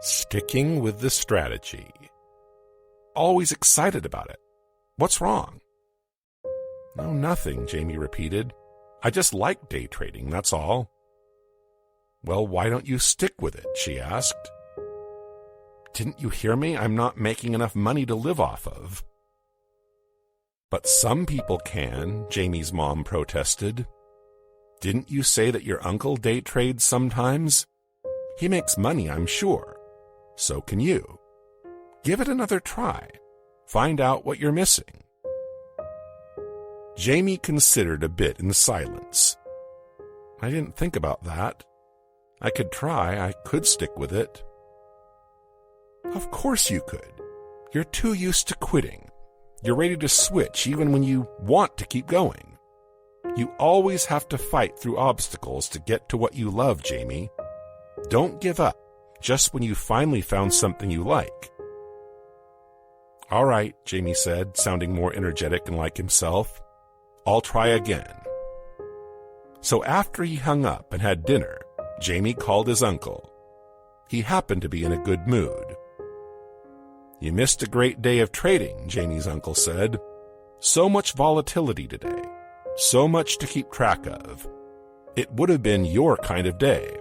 Sticking with the strategy. Always excited about it. What's wrong? No, nothing, Jamie repeated. I just like day trading, that's all. Well, why don't you stick with it? She asked. Didn't you hear me? I'm not making enough money to live off of. But some people can, Jamie's mom protested. Didn't you say that your uncle day trades sometimes? He makes money, I'm sure. So can you. Give it another try. Find out what you're missing. Jamie considered a bit in silence. I didn't think about that. I could try. I could stick with it. Of course you could. You're too used to quitting. You're ready to switch even when you want to keep going. You always have to fight through obstacles to get to what you love, Jamie. Don't give up just when you finally found something you like. All right, Jamie said, sounding more energetic and like himself. I'll try again. So after he hung up and had dinner, Jamie called his uncle. He happened to be in a good mood. You missed a great day of trading, Jamie's uncle said. So much volatility today. So much to keep track of. It would have been your kind of day.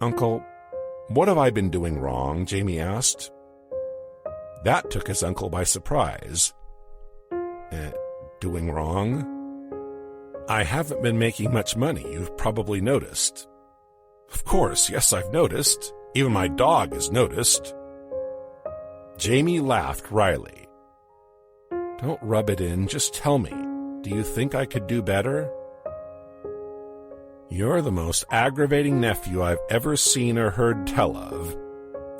Uncle, what have I been doing wrong? Jamie asked. That took his uncle by surprise. Doing wrong? I haven't been making much money, you've probably noticed. Of course, yes, I've noticed. Even my dog has noticed. Jamie laughed wryly. Don't rub it in, just tell me. Do you think I could do better? You're the most aggravating nephew I've ever seen or heard tell of.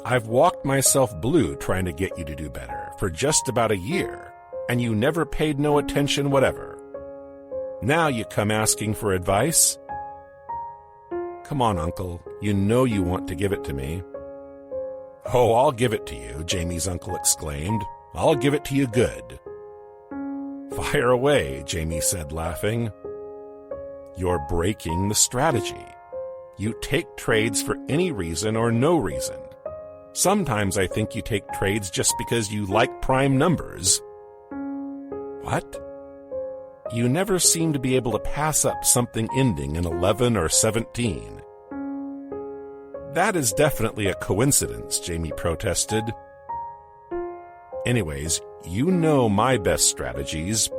I've walked myself blue trying to get you to do better for just about a year, and you never paid no attention whatever. Now you come asking for advice? Come on, Uncle. You know you want to give it to me. Oh, I'll give it to you, Jamie's uncle exclaimed. I'll give it to you good. Fire away, Jamie said, laughing. You're breaking the strategy. You take trades for any reason or no reason. Sometimes I think you take trades just because you like prime numbers. What? You never seem to be able to pass up something ending in 11 or 17. That is definitely a coincidence, Jamie protested. Anyways, you know my best strategies.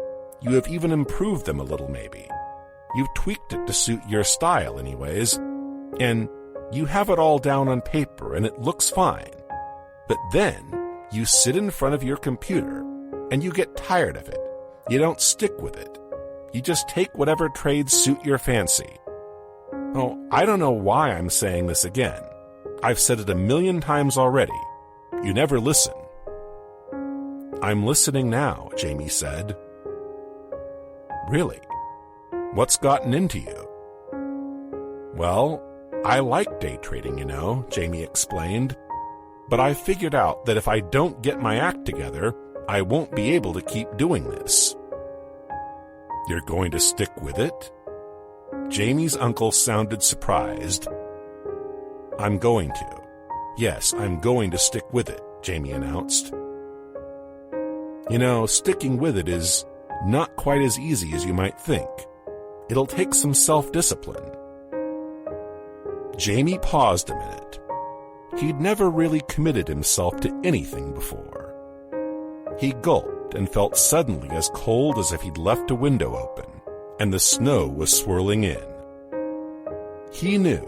You have even improved them a little, maybe. You've tweaked it to suit your style anyways, and you have it all down on paper and it looks fine. But then you sit in front of your computer and you get tired of it. You don't stick with it. You just take whatever trades suit your fancy. Oh, I don't know why I'm saying this again. I've said it 1,000,000 times already. You never listen. I'm listening now, Jamie said. Really? What's gotten into you? Well, I like day trading, you know, Jamie explained. But I figured out that if I don't get my act together, I won't be able to keep doing this. You're going to stick with it? Jamie's uncle sounded surprised. I'm going to. Yes, I'm going to stick with it, Jamie announced. You know, sticking with it is not quite as easy as you might think. It'll take some self-discipline. Jamie paused a minute. He'd never really committed himself to anything before. He gulped and felt suddenly as cold as if he'd left a window open, and the snow was swirling in. He knew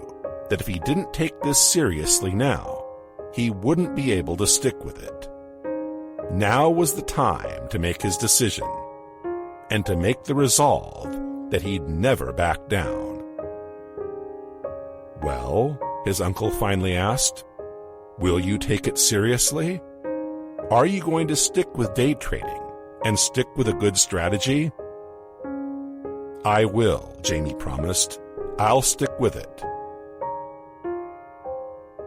that if he didn't take this seriously now, he wouldn't be able to stick with it. Now was the time to make his decision, and to make the resolve that he'd never back down. Well, his uncle finally asked, will you take it seriously? Are you going to stick with day trading and stick with a good strategy? I will, Jamie promised. I'll stick with it.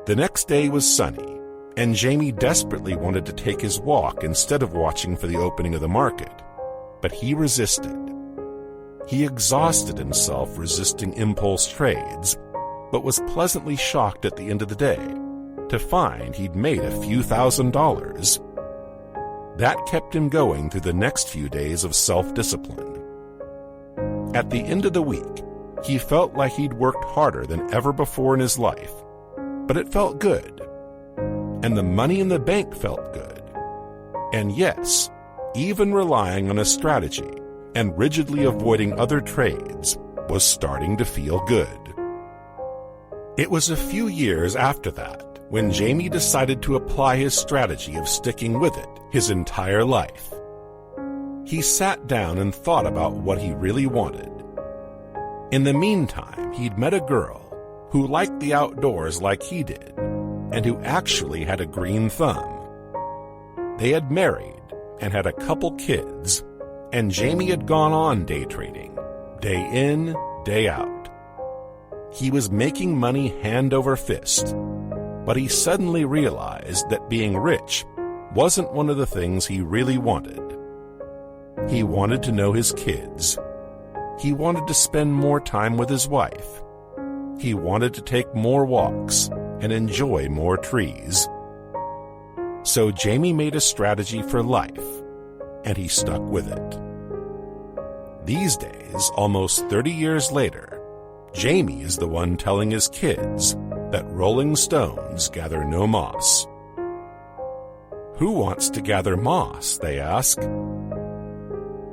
The next day was sunny, and Jamie desperately wanted to take his walk instead of watching for the opening of the market, but he resisted. He exhausted himself resisting impulse trades, but was pleasantly shocked at the end of the day to find he'd made a few $1,000s. That kept him going through the next few days of self-discipline. At the end of the week, he felt like he'd worked harder than ever before in his life, but it felt good. And the money in the bank felt good. And yes, even relying on a strategy and rigidly avoiding other trades was starting to feel good. It was a few years after that when Jamie decided to apply his strategy of sticking with it his entire life. He sat down and thought about what he really wanted. In the meantime, he'd met a girl who liked the outdoors like he did, and who actually had a green thumb. They had married and had a couple kids, and Jamie had gone on day trading, day in, day out. He was making money hand over fist, but he suddenly realized that being rich wasn't one of the things he really wanted. He wanted to know his kids. He wanted to spend more time with his wife. He wanted to take more walks and enjoy more trees. So Jamie made a strategy for life, and he stuck with it. These days, almost 30 years later, Jamie is the one telling his kids that rolling stones gather no moss. Who wants to gather moss, they ask.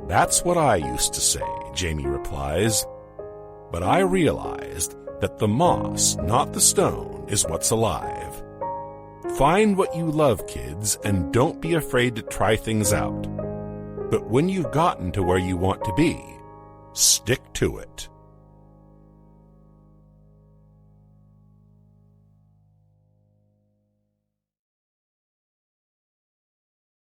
That's what I used to say, Jamie replies. But I realized that the moss, not the stone, is what's alive. Find what you love, kids, and don't be afraid to try things out. But when you've gotten to where you want to be, stick to it.